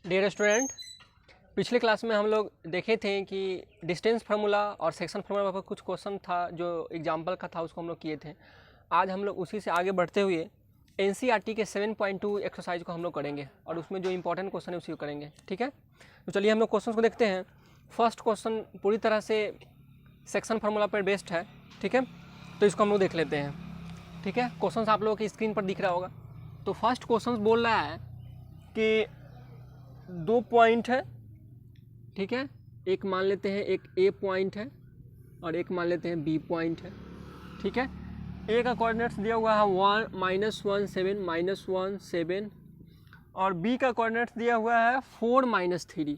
Dear student, पिछले class में हम लोग देखे थे कि डिस्टेंस फार्मूला और सेक्शन फार्मूला पर कुछ क्वेश्चन था जो एग्जाम्पल का था, उसको हम लोग किए थे। आज हम लोग उसी से आगे बढ़ते हुए एनसीईआरटी के 7.2 एक्सरसाइज को हम लोग करेंगे और उसमें जो इंपॉर्टेंट क्वेश्चन है उसी को करेंगे। ठीक है, तो चलिए हम लोग क्वेश्चन को देखते हैं। फर्स्ट क्वेश्चन पूरी तरह से सेक्शन फार्मूला पर बेस्ड है। ठीक है, तो इसको हम लोग देख लेते हैं। ठीक है, क्वेश्चन आप लोगों की स्क्रीन पर दिख रहा होगा। तो फर्स्ट क्वेश्चन बोल रहा है कि 2 पॉइंट है। ठीक है, एक मान लेते हैं एक ए पॉइंट है और एक मान लेते हैं बी पॉइंट है। ठीक है, ए का कोऑर्डिनेट्स दिया हुआ है 1 -1 7 और बी का कोऑर्डिनेट्स दिया हुआ है 4 -3।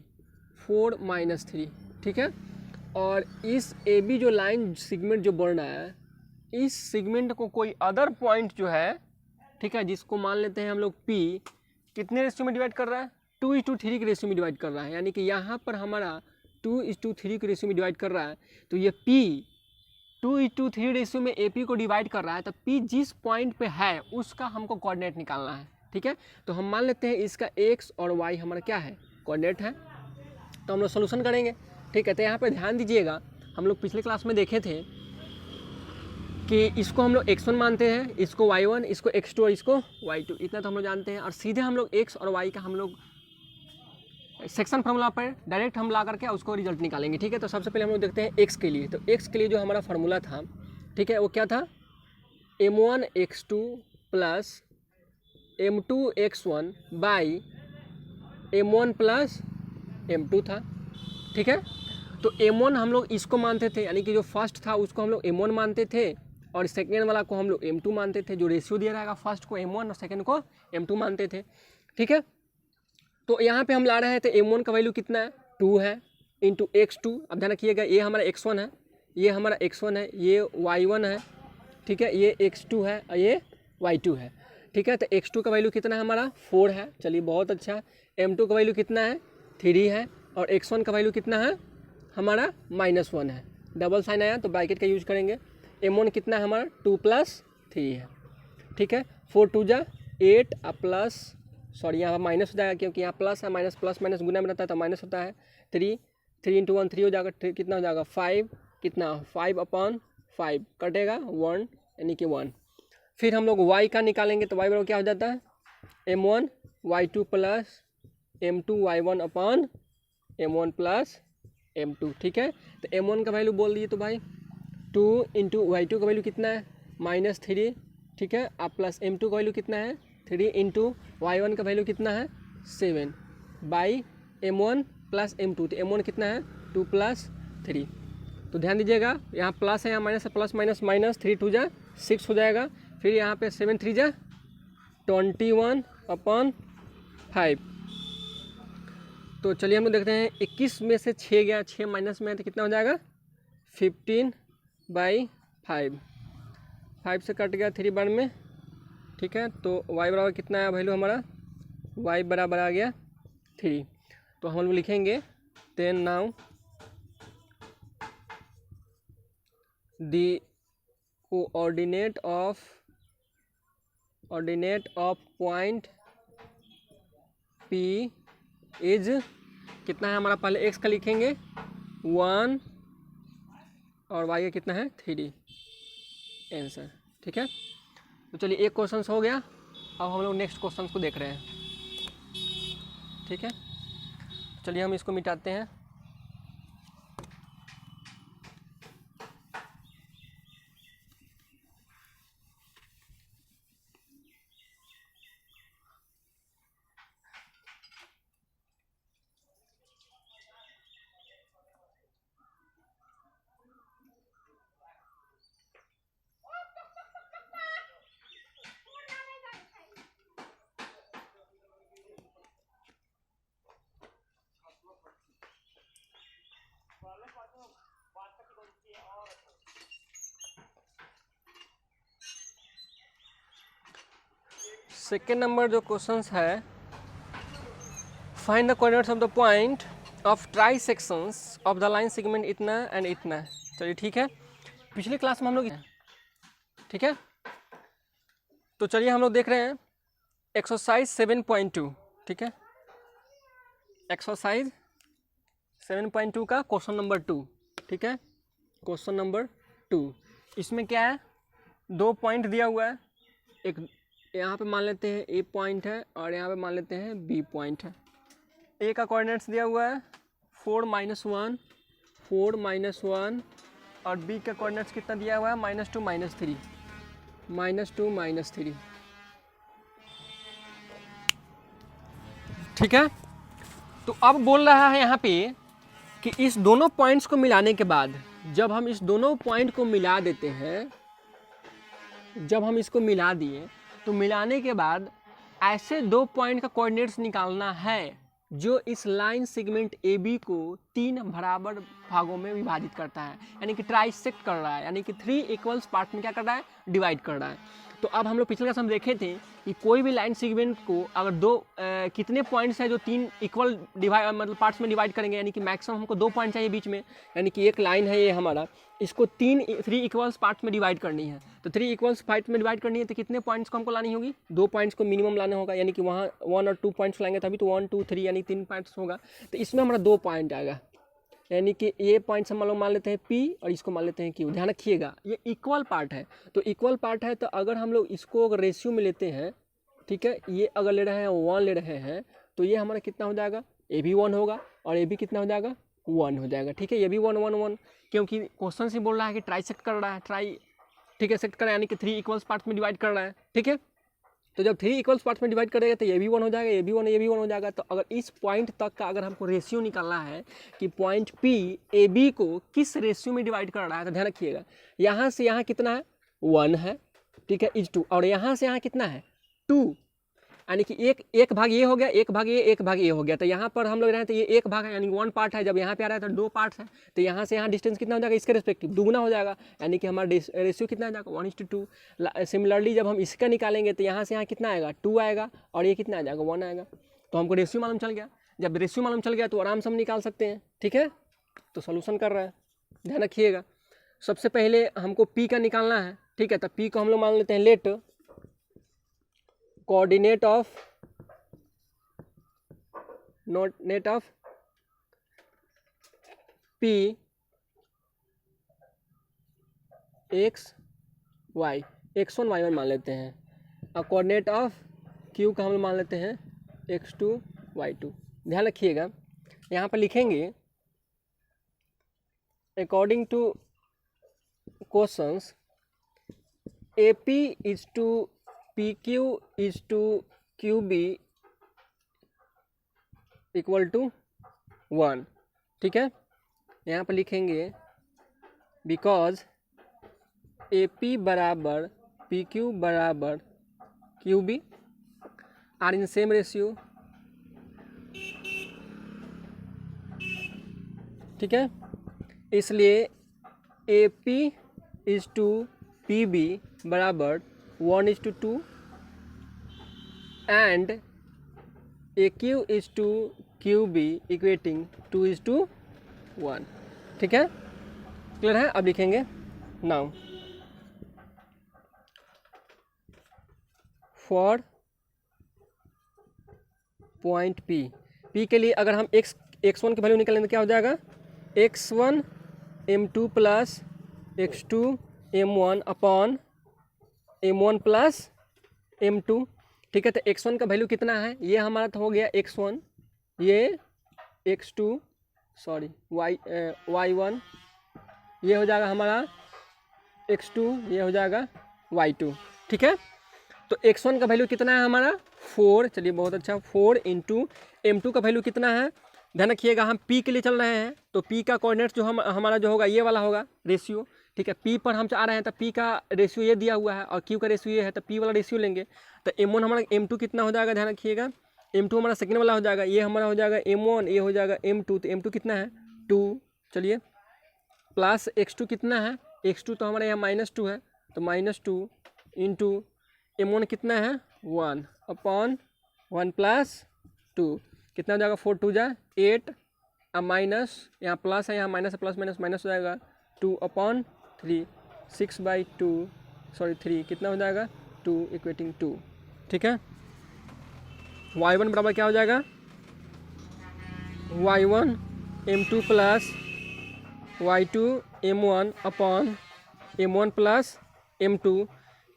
ठीक है, और इस ए बी जो लाइन सेगमेंट जो बढ़ रहा है, इस सेगमेंट को कोई अदर पॉइंट जो है, ठीक है, जिसको मान लेते हैं हम लोग पी, कितने रेशियो में डिवाइड कर रहा है? 2:3 के रेशियो में डिवाइड कर रहा है। यानी कि यहाँ पर हमारा 2:3 के रेशियो में डिवाइड कर रहा है। तो ये P 2:3 रेशियो में AP को डिवाइड कर रहा है, तो P जिस पॉइंट पे है उसका हमको कोऑर्डिनेट निकालना है। ठीक है, तो हम मान लेते हैं इसका X और Y हमारा क्या है, कोऑर्डिनेट है। तो हम लोग सोल्यूशन करेंगे। ठीक है, तो यहाँ पर ध्यान दीजिएगा, हम लोग पिछले क्लास में देखे थे कि इसको हम लोग x1 मानते हैं, इसको y1, इसको x2 और इसको y2, इतना तो हम लोग जानते हैं। और सीधे हम लोग x और y का हम लोग सेक्शन फार्मूला पर डायरेक्ट हम ला करके उसको रिजल्ट निकालेंगे। ठीक है, तो सबसे पहले हम लोग देखते हैं x के लिए। तो x के लिए जो हमारा फार्मूला था, ठीक है, वो क्या था? m1x2 plus m2x1 by m1 plus m2 था। ठीक है, तो m1 हम लोग इसको मानते थे, यानी कि जो फर्स्ट था उसको हम लोग m1 मानते थे और सेकेंड वाला को हम लोग m2 मानते थे। जो रेशियो दिया रहेगा, फर्स्ट को m1 और सेकेंड को m2 मानते थे। ठीक है, तो यहाँ पे हम ला रहे हैं, तो m1 का वैल्यू कितना है? 2 है इंटू x2। अब ध्यान रखिएगा, ये हमारा x1 है, ये हमारा x1 है, ये y1 है। ठीक है, ये x2 है और ये y2 है। ठीक है, तो x2 का वैल्यू कितना है हमारा? 4 है। चलिए, बहुत अच्छा। m2 का वैल्यू कितना है? 3 है। और x1 का वैल्यू कितना है हमारा? -1 है। डबल साइन आया तो ब्रैकेट का यूज करेंगे। m1 कितना है हमारा? 2 + 3 है। ठीक है, 4 2 जा 8 प्लस, सॉरी यहाँ माइनस हो जाएगा क्योंकि यहाँ प्लस है, माइनस प्लस माइनस गुना में रहता है तो माइनस होता है। 3 × 1 3 हो जाएगा, कितना हो जाएगा? 5। कितना? 5/5 कटेगा 1, यानी कि 1। फिर हम लोग y का निकालेंगे, तो y बराबर क्या हो जाता है? m1 y2 plus m2 y1/m1 plus m2। ठीक है, तो m1 का वैल्यू बोल दिए तो भाई 2 × y2 का वैल्यू कितना है? -3। ठीक है, आप प्लस m2 का वैल्यू कितना है? 3 × y1 का वैल्यू कितना है? 7 बाई m1 प्लस m2। तो m1 कितना है? 2 + 3। तो ध्यान दीजिएगा, यहाँ प्लस है, यहाँ माइनस है, प्लस माइनस माइनस, 3 2 जा 6 हो जाएगा। फिर यहाँ पे 7 3 जा 21/5। तो चलिए हम लोग देखते हैं, 21 में से 6 गया, 6 माइनस में है तो कितना हो जाएगा? 15/5। 5 से कट गया 3 बार में। ठीक है, तो y बराबर कितना है वैल्यू हमारा? y बराबर आ गया 3। तो हम लोग लिखेंगे then now the coordinate of point P is, कितना है हमारा? पहले x का लिखेंगे 1 और y का कितना है? 3 आंसर। ठीक है, तो चलिए एक क्वेश्चन हो गया। अब हम लोग नेक्स्ट क्वेश्चन को देख रहे हैं। ठीक है, चलिए हम इसको मिटाते हैं। सेकेंड नंबर जो क्वेश्चन है, find the coordinates of the point of try sections of the line segment इतना एंड इतना। चलिए ठीक है, पिछले क्लास में हम लोग, ठीक है, तो चलिए हम लोग देख रहे हैं एक्सरसाइज 7.2। ठीक है, एक्सरसाइज 7.2 का क्वेश्चन नंबर 2, ठीक है। क्वेश्चन नंबर 2, इसमें क्या है, 2 पॉइंट दिया हुआ है, एक यहाँ पे मान लेते हैं ए पॉइंट है और यहाँ पे मान लेते हैं बी पॉइंट है। ए का कोऑर्डिनेट्स दिया हुआ है 4 - 1 4 - 1 और बी का कोऑर्डिनेट्स कितना दिया हुआ है -2 -3 -2 -3, ठीक है। तो अब बोल रहा है यहाँ पे कि इस दोनों पॉइंट्स को मिलाने के बाद, जब हम इस दोनों पॉइंट को मिला देते हैं, जब हम इसको मिला दिए तो मिलाने के बाद ऐसे 2 पॉइंट का कोऑर्डिनेट्स निकालना है जो इस लाइन सेगमेंट ए बी को 3 बराबर भागों में विभाजित करता है, यानी कि ट्राइसेक्ट कर रहा है, यानी कि 3 इक्वल्स पार्ट में क्या कर रहा है, डिवाइड कर रहा है। तो अब हम लोग पिछले क्लास में देखे थे कि कोई भी लाइन सेगमेंट को अगर कितने पॉइंट्स हैं जो 3 इक्वल मतलब पार्ट्स में डिवाइड करेंगे, यानी कि मैक्सिमम हमको 2 पॉइंट चाहिए बीच में, यानी कि एक लाइन है ये हमारा, इसको 3 इक्वल्स पार्ट्स में डिवाइड करनी है। तो 3 इक्वल्स पार्ट में डिवाइड करनी है तो कितने पॉइंट्स को हमको लानी होगी, 2 पॉइंट्स को मिनिमम लाना होगा, यानी कि वहाँ 1 और 2 पॉइंट्स लाएंगे तभी तो 1 2 3 यानी 3 पॉइंट्स होगा। तो इसमें हमारा 2 पॉइंट आएगा, यानी कि ये पॉइंट्स हम लोग मान लेते हैं P और इसको मान लेते हैं Q। ध्यान रखिएगा ये इक्वल पार्ट है, तो इक्वल पार्ट है तो अगर हम लोग इसको अगर रेशियो में लेते हैं, ठीक है, ये अगर ले रहे हैं 1 ले रहे हैं तो ये हमारा कितना हो जाएगा, ए भी 1 होगा और ए भी कितना हो जाएगा, 1 हो जाएगा, ठीक है। ये भी 1 1 1, क्योंकि क्वेश्चन से बोल रहा है कि ट्राइसेक्ट कर रहा है, ठीक है, सेक्ट कर रहा है, यानी कि 3 इक्वल्स पार्ट्स में डिवाइड कर रहा है, ठीक है। तो जब 3 इक्वल्स पार्ट्स में डिवाइड करेगा तो ये भी 1 हो जाएगा, ये भी 1 ये भी 1 हो जाएगा। तो अगर इस पॉइंट तक का अगर हमको रेशियो निकालना है कि पॉइंट P ए बी को किस रेशियो में डिवाइड कर रहा है, तो ध्यान रखिएगा यहाँ से यहाँ कितना है, 1 है, ठीक है, इज 2, और यहाँ से यहाँ कितना है, 2, यानी कि एक भाग ये हो गया, एक भाग ये हो गया। तो यहाँ पर हम लोग रहे तो ये एक भाग है, यानी 1 पार्ट है, जब यहाँ पे आ रहा है तो 2 पार्ट्स है, तो यहाँ से यहाँ डिस्टेंस कितना हो जाएगा, इसके रेस्पेक्टिव दुगुना हो जाएगा, यानी कि हमारा रेशियो कितना हो जाएगा, 1:2। सिमिलरली जब हम इसका निकालेंगे तो यहाँ से यहाँ कितना आएगा, 2 आएगा और ये कितना आ जाएगा, 1 आएगा। तो हमको रेशियो मालूम चल गया, जब रेशियो मालूम चल गया तो आराम से हम निकाल सकते हैं, ठीक है। तो सोल्यूशन कर रहा है, ध्यान रखिएगा। सबसे पहले हमको P का निकालना है, ठीक है। तो P को हम लोग मान लेते हैं let coordinate of net of P x y, x1 y1 मान लेते हैं, और कोऑर्डिनेट ऑफ Q का हम लोग मान लेते हैं x2 y2। ध्यान रखिएगा यहाँ पर लिखेंगे according to questions AP is to PQ is to QB equal to 1, ठीक है। यहाँ पर लिखेंगे बिकॉज AP बराबर PQ बराबर QB are in same ratio, ठीक है। इसलिए AP इज टू PB बराबर 1:2 and AQ is to QB equating 2:1, ठीक है, क्लियर है। अब लिखेंगे नाउ फॉर पॉइंट P के लिए अगर हम x1 की वैल्यू निकालेंगे तो क्या हो जाएगा, x1 m2 plus x2 m1 upon m1 plus m2, ठीक है। तो x1 का वैल्यू कितना है, ये हमारा तो हो गया x1, ये x2 सॉरी y1, ये हो जाएगा हमारा x2, ये हो जाएगा y2, ठीक है। तो x1 का वैल्यू कितना है हमारा 4, चलिए बहुत अच्छा, 4 इंटू m2 का वैल्यू कितना है, ध्यान रखिएगा हम P के लिए चल रहे हैं तो P का कोऑर्डिनेट्स जो हमारा जो होगा ये वाला होगा रेशियो, ठीक है। P पर हम आ रहे हैं तो P का रेशियो ये दिया हुआ है और Q का रेशियो ये है, तो P वाला रेशियो लेंगे। तो M1 हमारा M2 कितना हो जाएगा, ध्यान रखिएगा M2 हमारा सेकंड वाला हो जाएगा, ये हमारा हो जाएगा M1, ये हो जाएगा M2, तो M2 कितना है 2, चलिए प्लस x2 कितना है, x2 तो हमारे यहाँ -2 है, तो -2 इंटू M1 कितना है 1 अपॉन 1 + 2 कितना हो जाएगा, 4 2 जा 8, अब माइनस यहाँ प्लस है, यहाँ माइनस है, प्लस माइनस माइनस हो जाएगा 2/3, 3 कितना हो जाएगा 2 इक्वेटिंग 2, ठीक है। y1 बराबर क्या हो जाएगा y1 m2 plus y2 m1 upon m1 plus m2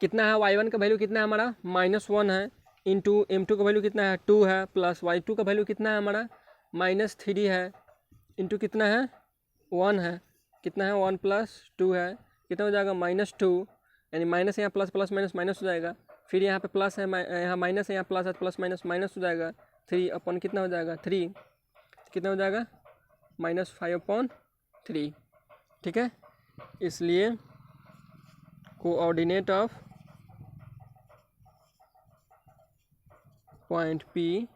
कितना है, y1 का वैल्यू कितना है हमारा -1 है, इंटू m2 का वैल्यू कितना है 2 है, प्लस y2 का वैल्यू कितना है हमारा -3 है, इंटू कितना है 1 है, कितना है 1 + 2 है, कितना हो जाएगा -2, यानी माइनस यहाँ प्लस प्लस माइनस माइनस हो जाएगा, फिर यहाँ पे प्लस है, यहाँ माइनस है, यहाँ प्लस है, प्लस माइनस माइनस हो जाएगा 3 अपॉन कितना हो जाएगा 3, कितना हो जाएगा -5/3। ठीक है, इसलिए coordinate of point P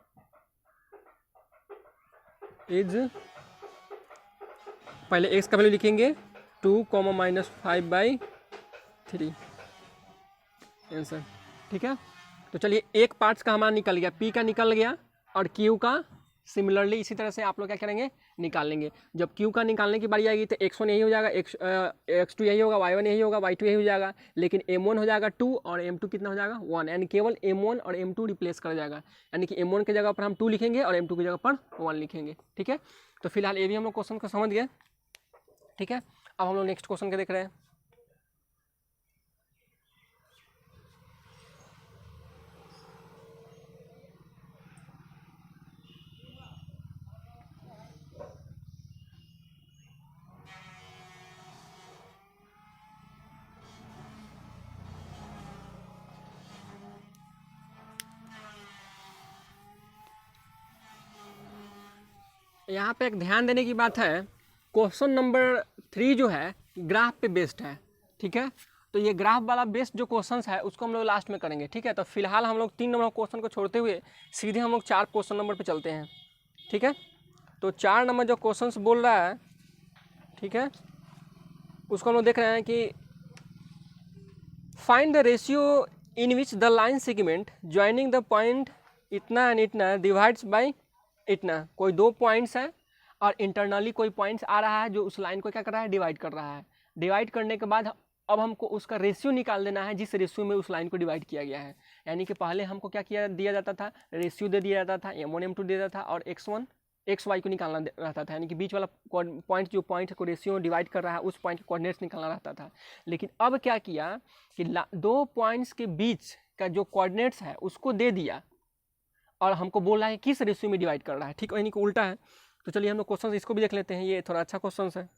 is, पहले x का वैल्यू लिखेंगे 2, -5/3 आंसर। ठीक है, तो चलिए एक पार्ट्स का हमारा निकल गया, P का निकल गया और Q का सिमिलरली इसी तरह से आप लोग क्या करेंगे निकाल लेंगे। जब Q का निकालने की बारी आएगी तो x1 यही हो जाएगा, x2 यही होगा, y1 यही होगा, y2 यही हो जाएगा, लेकिन m1 हो जाएगा 2 और m2 कितना हो जाएगा 1, यानी केवल m1 और m2 रिप्लेस कर जाएगा, यानी कि m1 की जगह पर हम 2 लिखेंगे और m2 की जगह पर 1 लिखेंगे। ठीक है, तो फिलहाल ये भी हम लोग क्वेश्चन को समझ गए। ठीक है, अब हम लोग नेक्स्ट क्वेश्चन के देख रहे हैं। यहाँ पे एक ध्यान देने की बात है, क्वेश्चन नंबर 3 जो है ग्राफ पे बेस्ड है। ठीक है, तो ये ग्राफ वाला बेस्ड जो क्वेश्चन है उसको हम लोग लास्ट में करेंगे। ठीक है, तो फिलहाल हम लोग 3 नंबर क्वेश्चन को छोड़ते हुए सीधे हम लोग 4 क्वेश्चन नंबर पे चलते हैं। ठीक है, तो 4 नंबर जो क्वेश्चन बोल रहा है, ठीक है, उसको हम लोग देख रहे हैं कि find the ratio in which the line segment joining the point इतना एंड इतना डिवाइड्स बाई इतना। कोई 2 पॉइंट्स है और इंटरनली कोई पॉइंट्स आ रहा है जो उस लाइन को क्या कर रहा है डिवाइड कर रहा है। डिवाइड करने के बाद अब हमको उसका रेशियो निकाल देना है जिस रेशियो में उस लाइन को डिवाइड किया गया है। यानी कि पहले हमको क्या किया दिया जाता था, रेशियो दे दिया जाता था, m1 m2 दे जाता था और x1 xy को निकालना रहता था, यानी कि बीच वाला पॉइंट जो पॉइंट को रेशियो डिवाइड कर रहा है उस पॉइंट के कोऑर्डिनेट्स निकालना रहता था। लेकिन अब क्या किया कि 2 पॉइंट्स के बीच का जो कोऑर्डिनेट्स है उसको दे दिया और हमको बोल रहा है किस रेशियो में डिवाइड कर रहा है। ठीक है, यानी कि उल्टा है। तो चलिए हम लोग क्वेश्चन इसको भी देख लेते हैं, ये थोड़ा अच्छा क्वेश्चन है।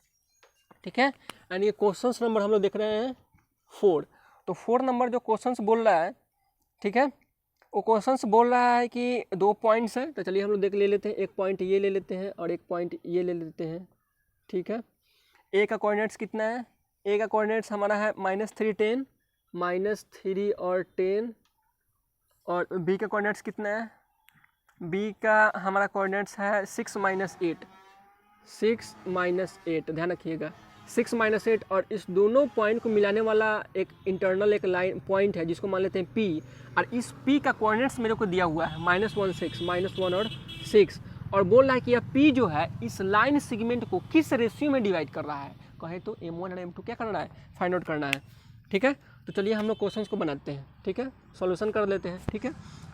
ठीक है, यानी ये क्वेश्चन नंबर हम लोग देख रहे हैं 4। तो 4 नंबर जो क्वेश्चन बोल रहा है, ठीक है, वो क्वेश्चन बोल रहा है कि 2 पॉइंट्स हैं। तो चलिए हम लोग देख ले लेते हैं, एक पॉइंट ये ले लेते हैं और एक पॉइंट ये ले लेते हैं। ठीक है, ए का कोऑर्डिनेट्स कितना है, ए का कोऑर्डिनेट्स हमारा है -3 10 -3 और 10, और बी का कोऑर्डिनेट्स कितना है, बी का हमारा कोऑर्डिनेट्स है 6 - 8, ध्यान रखिएगा 6 - 8, और इस दोनों पॉइंट को मिलाने वाला एक इंटरनल एक लाइन पॉइंट है जिसको मान लेते हैं P, और इस P का कोऑर्डिनेट्स मेरे को दिया हुआ है -1 6 -1 और 6, और बोल रहा है कि यह P जो है इस लाइन सेगमेंट को किस रेशियो में डिवाइड कर रहा है। कहे तो m1 और m2 क्या करना है, फाइंड आउट करना है। ठीक है, तो चलिए हम लोग क्वेश्चंस को बनाते हैं। ठीक है, सॉल्यूशन कर लेते हैं। ठीक है,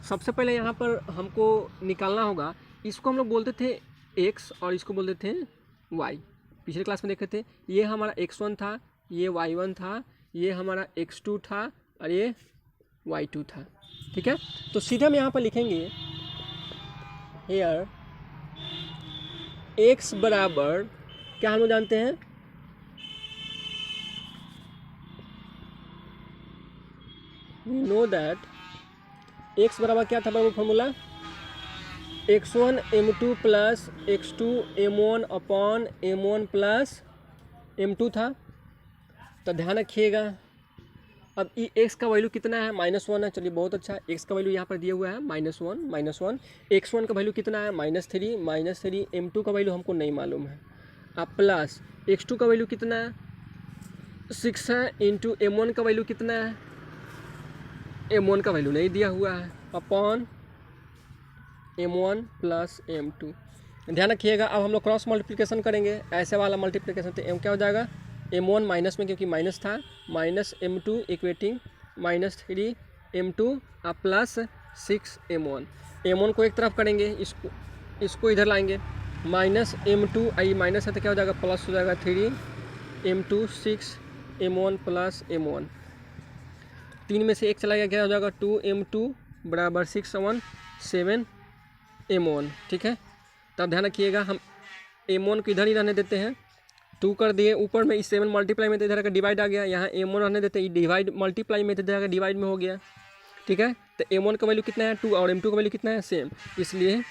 सबसे पहले यहाँ पर हमको निकालना होगा, इसको हम लोग बोलते थे x और इसको बोलते थे y। पिछले क्लास में देखे थे, ये हमारा x1 था, ये y1 था, ये हमारा x2 था और ये y2 था। ठीक है, तो सीधे हम यहाँ पर लिखेंगे हेयर x बराबर क्या हम लोग जानते हैं, we know that x बराबर क्या था बराबर formula, x1 m2 plus x2 m1 upon m1 plus m2 था। तो ध्यान रखिएगा, अब ये x का वैल्यू कितना है, -1 है। चलिए बहुत अच्छा, x का वैल्यू यहाँ पर दिया हुआ है -1, x1 का वैल्यू कितना है -3 m2 का वैल्यू हमको नहीं मालूम है, अब प्लस x2 का वैल्यू कितना है 6 है, इंटू m1 का वैल्यू कितना है, m1 का वैल्यू नहीं दिया हुआ है, अपॉन m1 प्लस m2। ध्यान रखिएगा, अब हम लोग क्रॉस मल्टीप्लिकेशन करेंगे, ऐसे वाला मल्टीप्लिकेशन, तो m क्या हो जाएगा, m1 माइनस में क्योंकि माइनस था, -m2 इक्वेटिंग -3 m2 और प्लस 6 m1। m1 को एक तरफ करेंगे, इसको इधर लाएंगे, माइनस M2, आई माइनस है तो क्या हो जाएगा प्लस हो जाएगा 3 M2 6 M1 प्लस M1, 3 में से 1 चला गया, क्या हो जाएगा 2 M2 बराबर 6 1 7 M1। ठीक है, तब ध्यान रखिएगा हम M1 को इधर ही रहने देते हैं, 2 कर दिए, ऊपर में इस 7 मल्टीप्लाई में तो इधर का डिवाइड आ गया, यहाँ M1 रहने देते हैं, डिवाइड मल्टीप्लाई में तो इधर का डिवाइड में हो गया। ठीक है, तो M1 का वैल्यू कितना है 2 और M2 का वैल्यू कितना है सेम, इसलिए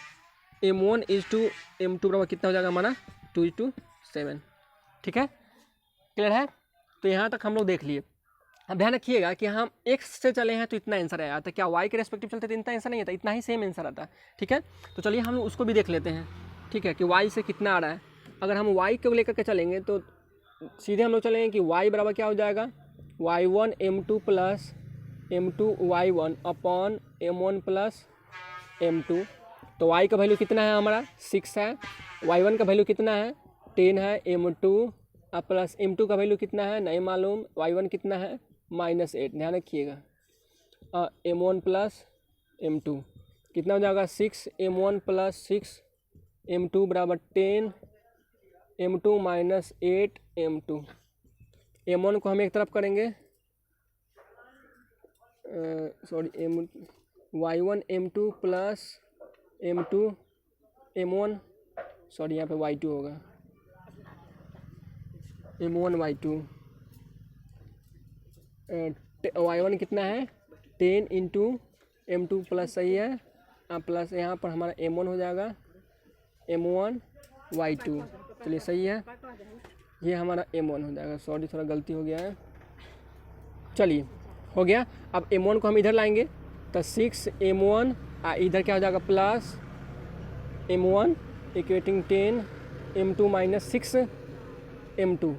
M1 इज टू M2 बराबर कितना हो जाएगा हमारा 2:7। ठीक है, क्लियर है। तो यहाँ तक हम लोग देख लिए। अब ध्यान रखिएगा कि हम x से चले हैं तो इतना आंसर आया था, क्या y के रेस्पेक्टिव चलते तो इतना आंसर नहीं आता, इतना ही सेम आंसर आता। ठीक है, तो चलिए हम उसको भी देख लेते हैं। ठीक है, कि y से कितना आ रहा है। अगर हम y को लेकर के चलेंगे तो सीधे हम लोग चलेंगे कि y बराबर क्या हो जाएगा y1 M2 plus M2 y1 upon M1 plus M2। तो y का वैल्यू कितना है हमारा 6 है, y1 का वैल्यू कितना है 10 है, M2 प्लस M2 का वैल्यू कितना है नहीं मालूम, y1 कितना है -8। ध्यान रखिएगा, M1 प्लस M2 कितना हो जाएगा 6 M1 प्लस 6 M2 बराबर 10 M2 माइनस 8 M2। M1 को हम एक तरफ करेंगे, sorry y1 M2 plus M2 M1, sorry यहाँ पे y2 होगा M1 y2, y1 कितना है 10 इंटू M2 प्लस सही है, प्लस यहाँ पर हमारा M1 हो जाएगा M1 y2। चलिए सही है, ये हमारा M1 हो जाएगा, सॉरी थोड़ा गलती हो गया है। चलिए हो गया। अब M1 को हम इधर लाएंगे तो 6 M1 इधर क्या हो जाएगा plus M1 equating 10 M2 minus 6 M2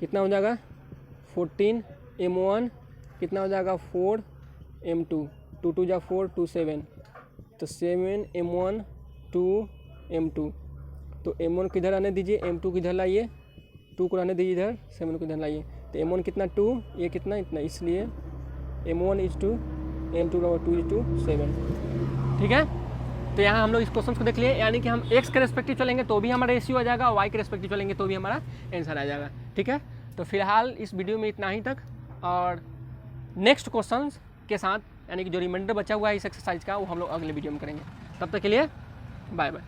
कितना हो जाएगा 14 M1 कितना हो जाएगा 4 M2 2 2 जा 4 2 7, तो 7 M1 2 M2। तो M1 को इधर आने दीजिए, M2 को इधर लाइए, 2 को रहने दीजिए इधर, 7 को इधर लाइए। तो M1 कितना 2, ये कितना इतना, इसलिए M1 इज 2 M2 बराबर 2 इज 2 7। ठीक है, तो यहाँ हम लोग इस क्वेश्चन को देख लिए, यानी कि हम x के रेस्पेक्टिव चलेंगे तो भी हमारा रेशियो आ जाएगा, y के रेस्पेक्टिव चलेंगे तो भी हमारा आंसर आ जाएगा। ठीक है, तो फिलहाल इस वीडियो में इतना ही तक, और नेक्स्ट क्वेश्चन के साथ यानी कि जो रिमाइंडर बचा हुआ है इस एक्सरसाइज का वो हम लोग अगले वीडियो में करेंगे। तब तक के लिए बाय बाय।